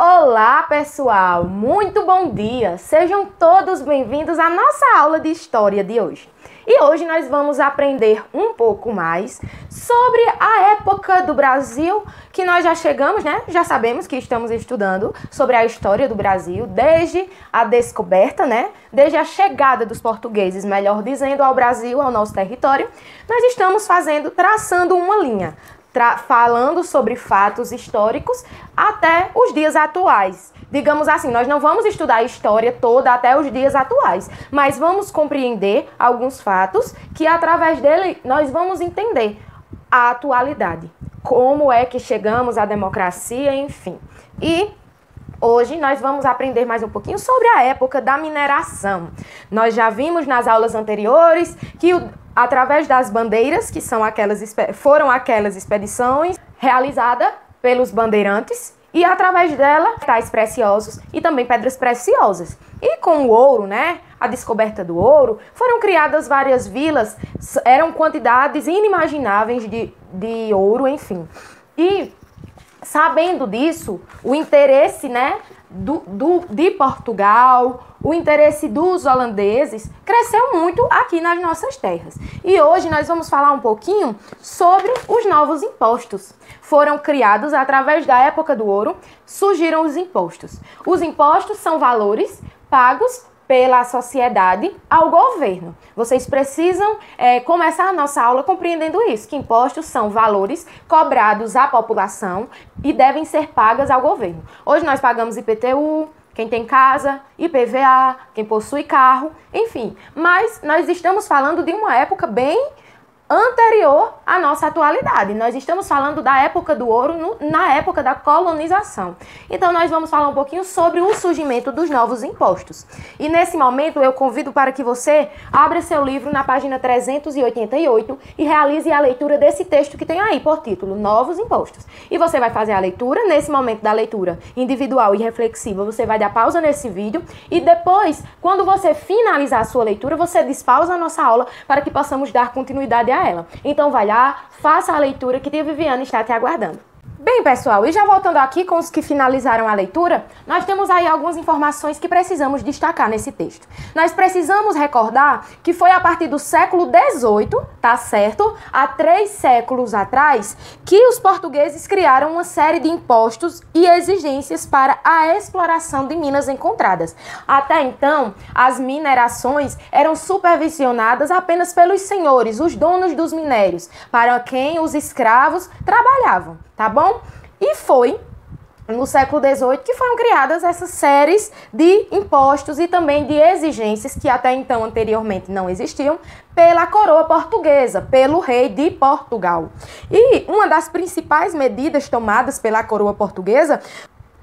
Olá, pessoal! Muito bom dia! Sejam todos bem-vindos à nossa aula de História de hoje. E hoje nós vamos aprender um pouco mais sobre a época do Brasil, que nós já chegamos, né? Já sabemos que estamos estudando sobre a história do Brasil desde a descoberta, né? Desde a chegada dos portugueses, melhor dizendo, ao Brasil, ao nosso território. Nós estamos traçando uma linha, falando sobre fatos históricos até os dias atuais. Digamos assim, nós não vamos estudar a história toda até os dias atuais, mas vamos compreender alguns fatos que através dele nós vamos entender a atualidade. Como é que chegamos à democracia, enfim. E hoje nós vamos aprender mais um pouquinho sobre a época da mineração. Nós já vimos nas aulas anteriores que através das bandeiras, que foram aquelas expedições realizadas pelos bandeirantes, e através dela, metais preciosos e também pedras preciosas. E com o ouro, né, a descoberta do ouro, foram criadas várias vilas, eram quantidades inimagináveis de ouro, enfim. E sabendo disso, o interesse, né, de Portugal, o interesse dos holandeses cresceu muito aqui nas nossas terras. E hoje nós vamos falar um pouquinho sobre os novos impostos. Foram criados através da época do ouro, surgiram os impostos. Os impostos são valores pagos pela sociedade ao governo. Vocês precisam começar a nossa aula compreendendo isso, que impostos são valores cobrados à população e devem ser pagas ao governo. Hoje nós pagamos IPTU, quem tem casa, IPVA, quem possui carro, enfim. Mas nós estamos falando de uma época bem anterior à nossa atualidade. Nós estamos falando da época do ouro, na época da colonização. Então nós vamos falar um pouquinho sobre o surgimento dos novos impostos. E nesse momento eu convido para que você abra seu livro na página 388 e realize a leitura desse texto que tem aí por título Novos Impostos. E você vai fazer a leitura. Nesse momento da leitura individual e reflexiva, você vai dar pausa nesse vídeo e depois, quando você finalizar a sua leitura, você despausa a nossa aula para que possamos dar continuidade a ela. Então vai lá, faça a leitura que tia Viviane está te aguardando. Bem, pessoal, e já voltando aqui com os que finalizaram a leitura, nós temos aí algumas informações que precisamos destacar nesse texto. Nós precisamos recordar que foi a partir do século XVIII, tá certo? Há 3 séculos atrás, que os portugueses criaram uma série de impostos e exigências para a exploração de minas encontradas. Até então, as minerações eram supervisionadas apenas pelos senhores, os donos dos minérios, para quem os escravos trabalhavam. Tá bom? E foi no século XVIII que foram criadas essas séries de impostos e também de exigências que até então anteriormente não existiam pela coroa portuguesa, pelo rei de Portugal. E uma das principais medidas tomadas pela coroa portuguesa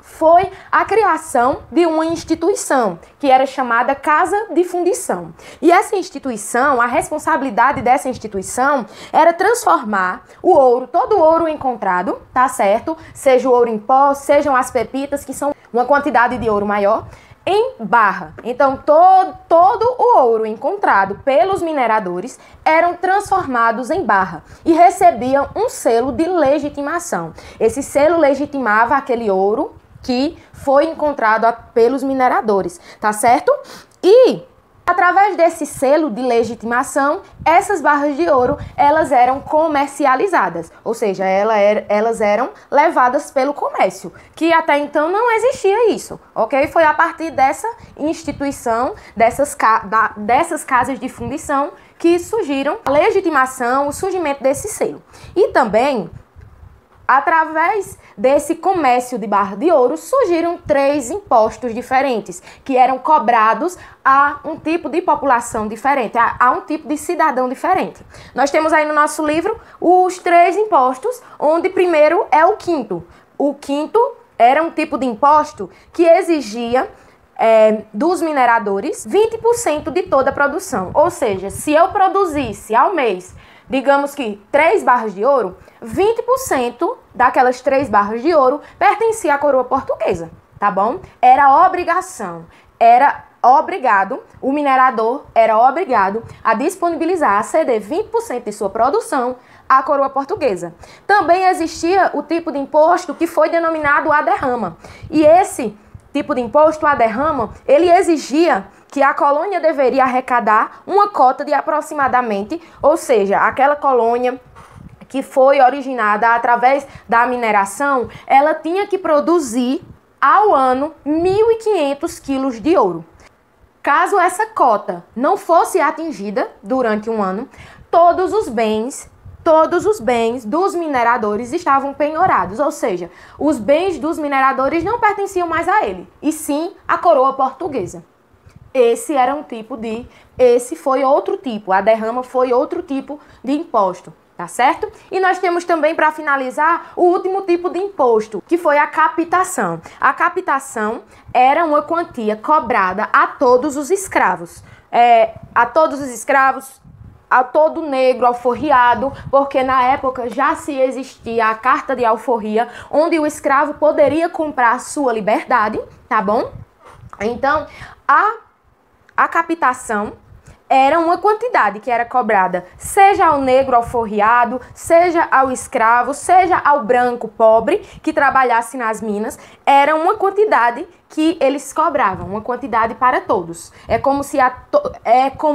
foi a criação de uma instituição, que era chamada Casa de Fundição. E essa instituição, a responsabilidade dessa instituição era transformar o ouro, todo o ouro encontrado, tá certo? Seja o ouro em pó, sejam as pepitas, que são uma quantidade de ouro maior, em barra. Então, todo o ouro encontrado pelos mineradores eram transformados em barra e recebiam um selo de legitimação. Esse selo legitimava aquele ouro que foi encontrado pelos mineradores, tá certo? E através desse selo de legitimação, essas barras de ouro, elas eram comercializadas, ou seja, elas eram levadas pelo comércio, que até então não existia isso, ok? Foi a partir dessa instituição, dessas casas de fundição, que surgiram a legitimação, o surgimento desse selo. E também, através desse comércio de barra de ouro, surgiram 3 impostos diferentes, que eram cobrados a um tipo de população diferente, a um tipo de cidadão diferente. Nós temos aí no nosso livro os 3 impostos, onde primeiro é o quinto. O quinto era um tipo de imposto que exigia dos mineradores 20% de toda a produção. Ou seja, se eu produzisse ao mês, digamos que 3 barras de ouro, 20% daquelas 3 barras de ouro pertencia à coroa portuguesa, tá bom? Era obrigação, o minerador era obrigado a disponibilizar, a ceder 20% de sua produção à coroa portuguesa. Também existia o tipo de imposto que foi denominado a derrama. E esse tipo de imposto, a derrama, ele exigia que a colônia deveria arrecadar uma cota de aproximadamente, ou seja, aquela colônia que foi originada através da mineração, ela tinha que produzir ao ano 1.500 quilos de ouro. Caso essa cota não fosse atingida durante um ano, todos os bens dos mineradores estavam penhorados, ou seja, os bens dos mineradores não pertenciam mais a ele, e sim à coroa portuguesa. Esse foi outro tipo, a derrama foi outro tipo de imposto, tá certo? E nós temos também, para finalizar, o último tipo de imposto, que foi a capitação. A capitação era uma quantia cobrada a todos os escravos, a todo negro alforriado, porque na época já se existia a carta de alforria, onde o escravo poderia comprar a sua liberdade, tá bom? Então, a capitação era uma quantidade que era cobrada, seja ao negro alforriado, seja ao escravo, seja ao branco pobre que trabalhasse nas minas, era uma quantidade que eles cobravam, uma quantidade para todos. É como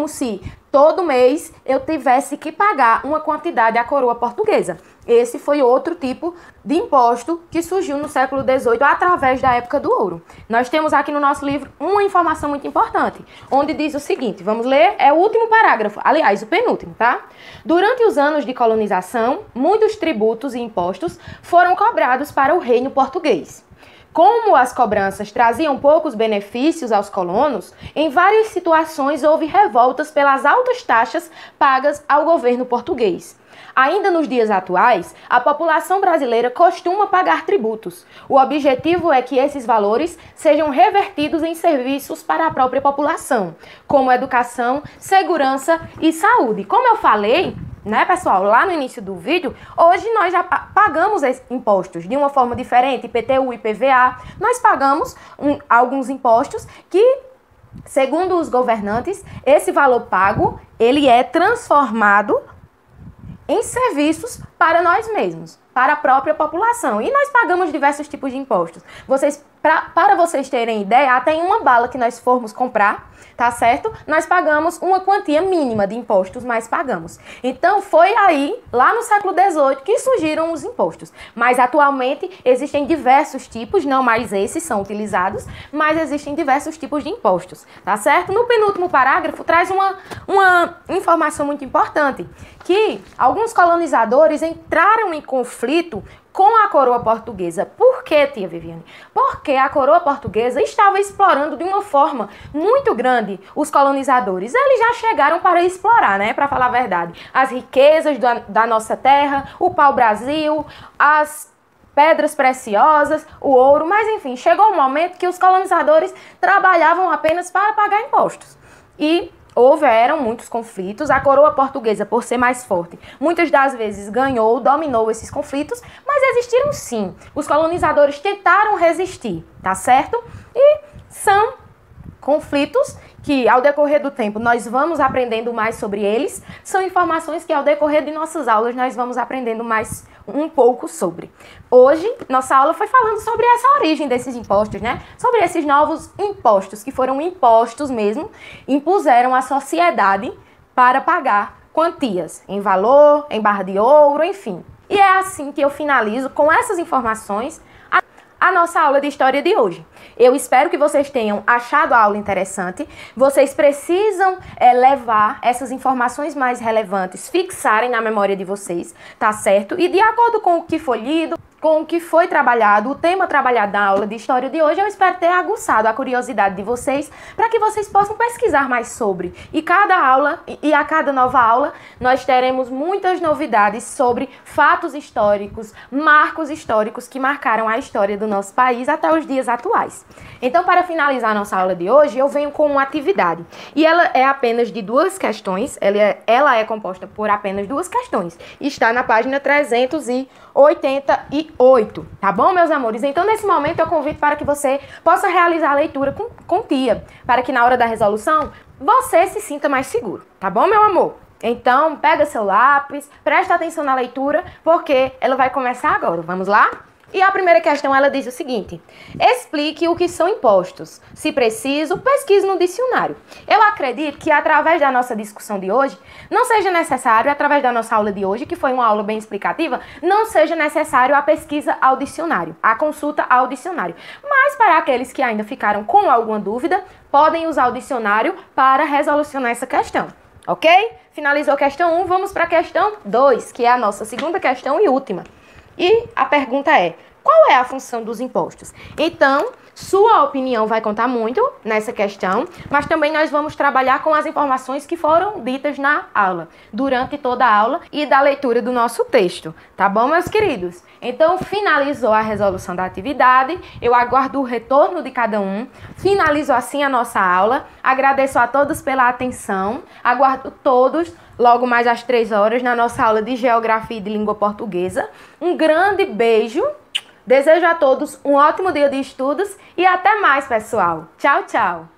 se todo mês eu tivesse que pagar uma quantidade à coroa portuguesa. Esse foi outro tipo de imposto que surgiu no século XVIII através da época do ouro. Nós temos aqui no nosso livro uma informação muito importante, onde diz o seguinte, vamos ler, é o último parágrafo, aliás, o penúltimo, tá? Durante os anos de colonização, muitos tributos e impostos foram cobrados para o reino português. Como as cobranças traziam poucos benefícios aos colonos, em várias situações houve revoltas pelas altas taxas pagas ao governo português. Ainda nos dias atuais, a população brasileira costuma pagar tributos. O objetivo é que esses valores sejam revertidos em serviços para a própria população, como educação, segurança e saúde. Como eu falei, né, pessoal, lá no início do vídeo, hoje nós já pagamos impostos de uma forma diferente, IPTU, IPVA, nós pagamos alguns impostos que, segundo os governantes, esse valor pago, ele é transformado em serviços para nós mesmos, para a própria população. E nós pagamos diversos tipos de impostos. Para vocês terem ideia, até em uma bala que nós formos comprar, tá certo? Nós pagamos uma quantia mínima de impostos, mas pagamos. Então, foi aí, lá no século XVIII, que surgiram os impostos. Mas, atualmente, existem diversos tipos, não mais esses são utilizados, mas existem diversos tipos de impostos, tá certo? No penúltimo parágrafo, traz uma informação muito importante, que alguns colonizadores entraram em conflito com a coroa portuguesa. Por quê, tia Viviane? Porque a coroa portuguesa estava explorando de uma forma muito grande os colonizadores. Eles já chegaram para explorar, né? Para falar a verdade. As riquezas da nossa terra, o pau-brasil, as pedras preciosas, o ouro, mas enfim, chegou um momento que os colonizadores trabalhavam apenas para pagar impostos. E houveram muitos conflitos, a coroa portuguesa, por ser mais forte, muitas das vezes dominou esses conflitos, mas existiram sim. Os colonizadores tentaram resistir, tá certo? E são conflitos que, ao decorrer do tempo, nós vamos aprendendo mais sobre eles. São informações que, ao decorrer de nossas aulas, nós vamos aprendendo mais um pouco sobre. Hoje, nossa aula foi falando sobre essa origem desses impostos, né? Sobre esses novos impostos, que foram impostos mesmo, impuseram à sociedade para pagar quantias em valor, em barra de ouro, enfim. E é assim que eu finalizo com essas informações a nossa aula de história de hoje. Eu espero que vocês tenham achado a aula interessante. Vocês precisam levar essas informações mais relevantes, fixarem na memória de vocês, tá certo? E de acordo com o que foi lido, com o que foi trabalhado, o tema trabalhado na aula de história de hoje, eu espero ter aguçado a curiosidade de vocês para que vocês possam pesquisar mais sobre. E cada aula, e a cada nova aula, nós teremos muitas novidades sobre fatos históricos, marcos históricos que marcaram a história do nosso país até os dias atuais. Então, para finalizar a nossa aula de hoje, eu venho com uma atividade. E ela é apenas de 2 questões, ela é composta por apenas 2 questões. Está na página 388, tá bom, meus amores? Então, nesse momento, eu convido para que você possa realizar a leitura com tia, para que na hora da resolução, você se sinta mais seguro, tá bom, meu amor? Então, pega seu lápis, presta atenção na leitura, porque ela vai começar agora. Vamos lá? E a primeira questão, ela diz o seguinte: explique o que são impostos. Se preciso, pesquise no dicionário. Eu acredito que através da nossa discussão de hoje, não seja necessário, através da nossa aula de hoje, que foi uma aula bem explicativa, não seja necessário a pesquisa ao dicionário, a consulta ao dicionário. Mas para aqueles que ainda ficaram com alguma dúvida, podem usar o dicionário para resolucionar essa questão. Ok? Finalizou a questão 1, vamos para a questão 2, que é a nossa segunda questão e última. E a pergunta é: qual é a função dos impostos? Então, sua opinião vai contar muito nessa questão, mas também nós vamos trabalhar com as informações que foram ditas na aula, durante toda a aula e da leitura do nosso texto. Tá bom, meus queridos? Então, finalizou a resolução da atividade, eu aguardo o retorno de cada um, finalizo assim a nossa aula, agradeço a todos pela atenção, aguardo todos logo mais às 3 horas na nossa aula de Geografia e de Língua Portuguesa. Um grande beijo, desejo a todos um ótimo dia de estudos e até mais, pessoal. Tchau, tchau!